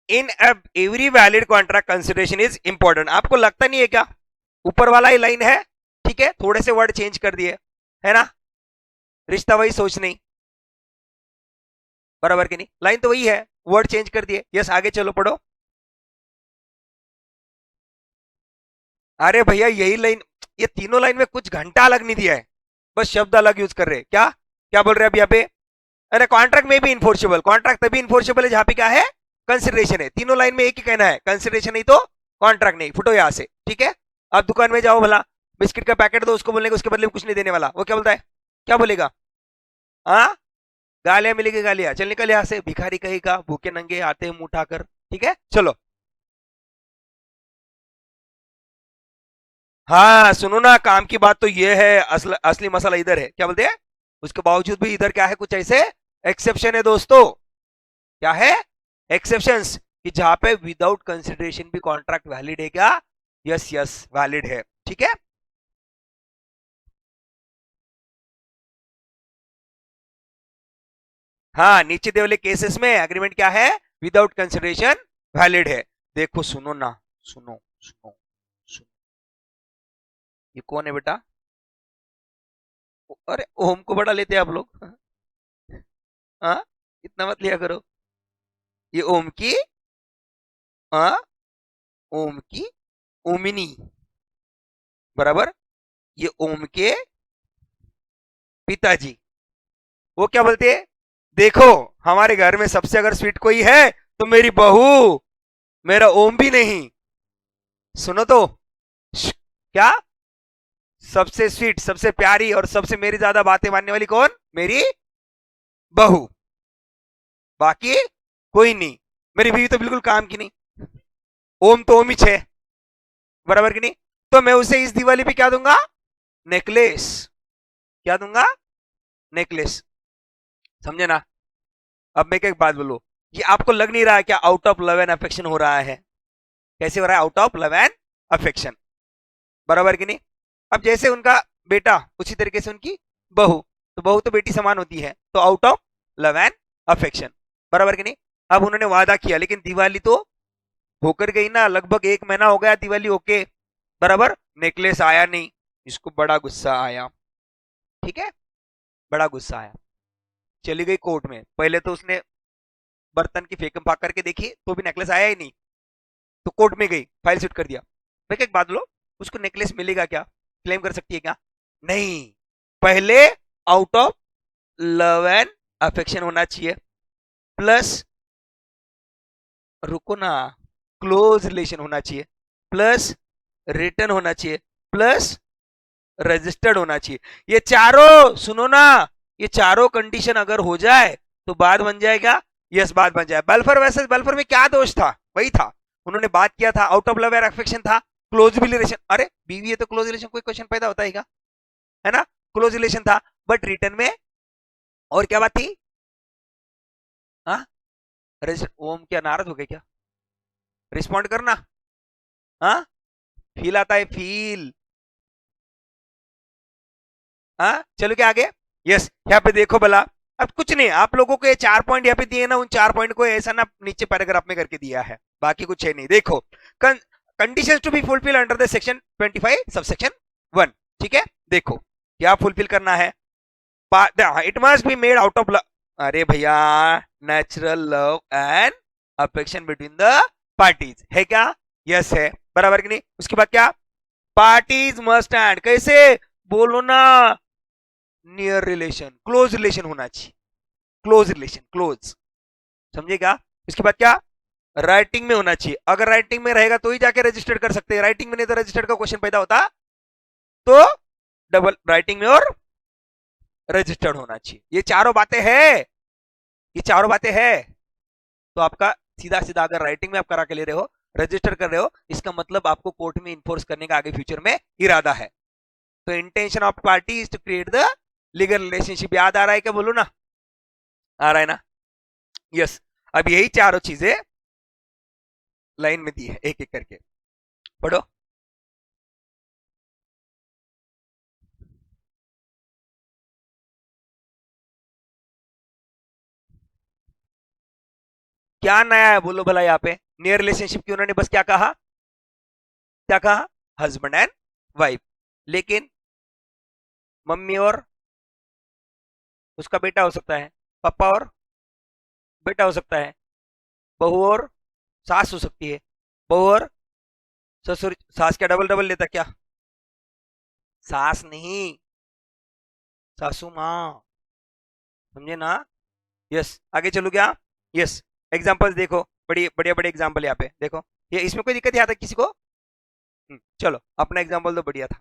In every valid contract consideration is important. आपको लगता नहीं है क्या ऊपर वाला ही लाइन है, ठीक है, थोड़े से वर्ड चेंज कर दिए, है ना, रिश्ता वही सोच नहीं, बराबर की नहीं, लाइन तो वही है, वर्ड चेंज कर दिए। यस, आगे चलो पढ़ो। अरे भैया यही लाइन, ये तीनों लाइन में कुछ घंटा अलग नहीं दिया है, बस शब्द अलग यूज कर रहे हैं। क्या क्या बोल रहे हैं अब यहाँ पे? अरे कॉन्ट्रैक्ट में भी इन्फोर्सेबल, कॉन्ट्रैक्ट तभी इन्फोर्सेबल है जहां पे क्या है, कंसिडरेशन है। तीनों लाइन में एक ही कहना है, कंसिडरेशन नहीं तो कॉन्ट्रैक्ट नहीं, फुटो यहां से, ठीक है। अब दुकान में जाओ, भला बिस्किट का पैकेट दो, उसको बोलने के उसके बदले में कुछ नहीं देने वाला, वो क्या बोलता है, क्या बोलेगा? हाँ, गालियां मिलेगी, गालियां, चल निकल यहाँ से, भिखारी कहेगा, भूखे नंगे आते हैं मुंह उठाकर, ठीक है, चलो। हाँ सुनो ना, काम की बात तो ये है, असली मसला इधर है, क्या बोलते हैं, उसके बावजूद भी इधर क्या है, कुछ ऐसे एक्सेप्शन है दोस्तों। क्या है? एक्सेप्शंस, कि जहां पे विदाउट कंसिडरेशन भी कॉन्ट्रैक्ट वैलिड है क्या? यस यस वैलिड है, ठीक है। हाँ, नीचे दे वाले केसेस में एग्रीमेंट क्या है, विदाउट कंसिडरेशन वैलिड है। देखो सुनो ना, सुनो सुनो सुनो, ये कौन है बेटा? अरे ओम को बड़ा लेते हैं आप लोग, हाँ, इतना मत लिया करो। ये ओम की, हाँ, ओम की ओमिनी, बराबर, ये ओम के पिताजी। वो क्या बोलते हैं, देखो हमारे घर में सबसे अगर स्वीट कोई है तो मेरी बहू, मेरा ओम भी नहीं। सुनो तो, क्या, सबसे स्वीट, सबसे प्यारी और सबसे मेरी ज्यादा बातें मानने वाली कौन? मेरी बहू, बाकी कोई नहीं। मेरी बीवी तो बिल्कुल काम की नहीं, ओम तो ओम ही है, बराबर की नहीं। तो मैं उसे इस दिवाली पे क्या दूंगा? नेकलेस। क्या दूंगा? नेकलेस, समझे ना। अब मैं एक बात बोलू, ये आपको लग नहीं रहा क्या out of love and affection हो रहा है? कैसे हो रहा है? Out of love and affection, बराबर की नहीं। अब जैसे उनका बेटा उसी तरीके से उनकी बहू, तो बहू तो बेटी समान होती है, तो out of love and affection, बराबर की नहीं। अब उन्होंने वादा किया, लेकिन दिवाली तो होकर गई ना, लगभग एक महीना हो गया दिवाली होके, बराबर, नेकलेस आया नहीं। इसको बड़ा गुस्सा आया, ठीक है, बड़ा गुस्सा आया, चली गई कोर्ट में। पहले तो उसने बर्तन की फेंकम फाक करके देखी तो भी नेकलेस आया ही नहीं, तो कोर्ट में गई, फाइल शूट कर दिया। मैं एक बात लो, उसको नेकलेस मिलेगा क्या, क्लेम कर सकती है क्या? नहीं, पहले out of love and affection होना चाहिए, प्लस, रुको ना, क्लोज रिलेशन होना चाहिए, प्लस रिटर्न होना चाहिए, प्लस रजिस्टर्ड होना चाहिए। ये चारों सुनो ना, ये चारों कंडीशन अगर हो जाए तो बात बन जाएगा। यस, बात बन जाए। बल्फर वैसे बल्फर में क्या दोष था? वही था, उन्होंने बात किया था, out of love and affection था, क्लोज रिलेशन। अरे बीवी है तो क्लोज रिलेशन कोई क्वेश्चन पैदा होता है ना, क्लोज रिलेशन था, बट रिटर्न में और क्या बात थी? हाँ, ओम क्या नाराज हो गए क्या? रिस्पॉन्ड करना, हाँ, फील आता है, फील, हाँ, चलो क्या आगे। यस, यहाँ पे देखो भला, अब कुछ नहीं, आप लोगों को ये 4 पॉइंट यहाँ पे दिए ना, उन 4 पॉइंट को ऐसा ना नीचे पैराग्राफ में करके दिया है, बाकी कुछ है नहीं। देखो, conditions to be fulfil under the section 25 subsection 1, ठीक है। देखो क्या फुलफिल करना है, it must be made out of, अरे भैया, natural love and affection between the parties है क्या? यस है, बराबर कि नहीं। उसके बाद क्या, पार्टीज मस्ट एंड, कैसे बोलो ना, नियर रिलेशन, क्लोज रिलेशन होना चाहिए, क्लोज रिलेशन, क्लोज, समझेगा। इसके बाद क्या, राइटिंग में होना चाहिए, अगर राइटिंग में रहेगा तो ही जाके रजिस्टर्ड कर सकते हैं, राइटिंग में नहीं तो रजिस्टर्ड का क्वेश्चन पैदा होता, तो डबल राइटिंग में और रजिस्टर्ड होना चाहिए। ये चारों बातें हैं, ये चारों बातें हैं, तो आपका सीधा सीधा अगर राइटिंग में आप करा के ले रहे हो, रजिस्टर कर रहे हो, इसका मतलब आपको कोर्ट में इन्फोर्स करने का आगे फ्यूचर में इरादा है। तो intention of party is to create the legal relationship. याद आ रहा है क्या, बोलो ना, आ रहा है ना? यस, अब यही चारों चीजें लाइन में दी है, एक एक करके पढ़ो। क्या नया है बोलो भला यहाँ पे? नियर रिलेशनशिप की उन्होंने बस क्या कहा? क्या कहा? Husband and wife. लेकिन मम्मी और उसका बेटा हो सकता है, पापा और बेटा हो सकता है, बहू और सास हो सकती है, बहू और ससुर। सास क्या डबल डबल लेता क्या? सास नहीं, सासू माँ, समझे ना? यस, आगे चलो क्या? यस, एग्जांपल्स देखो, बड़ी बढ़िया बड़े एग्जांपल यहाँ पे देखो। ये इसमें कोई दिक्कत यहाँ तक किसी को? चलो अपना एग्जांपल तो बढ़िया था।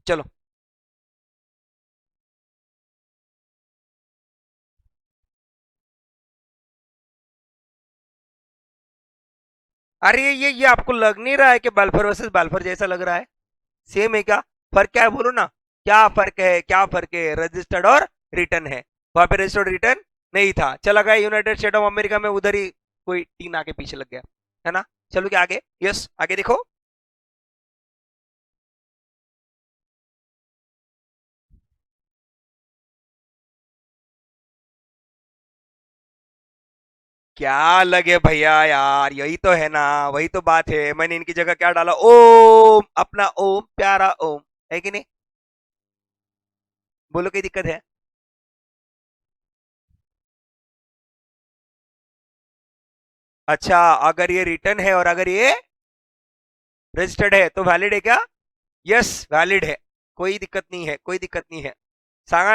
चलो, अरे ये आपको लग नहीं रहा है कि बाल्फर वर्सेस बाल्फर जैसा लग रहा है? सेम है क्या? फर्क क्या है बोलो ना? क्या फर्क है, क्या फर्क है? रजिस्टर्ड और रिटर्न है। वहां पे रजिस्टर्ड रिटर्न नहीं था, चला गया यूनाइटेड स्टेट ऑफ अमेरिका में, उधर ही कोई टीन आके पीछे लग गया, है ना? चलो क्या आगे? यस, आगे देखो। क्या लगे भैया यार, यही तो है ना, वही तो बात है। मैंने इनकी जगह क्या डाला? ओम, अपना ओम, प्यारा ओम, है कि नहीं? बोलो, कोई दिक्कत है? अच्छा, अगर ये रिटर्न है और अगर ये रजिस्टर्ड है तो वैलिड है क्या? यस, वैलिड है, कोई दिक्कत नहीं है, कोई दिक्कत नहीं है। सांगा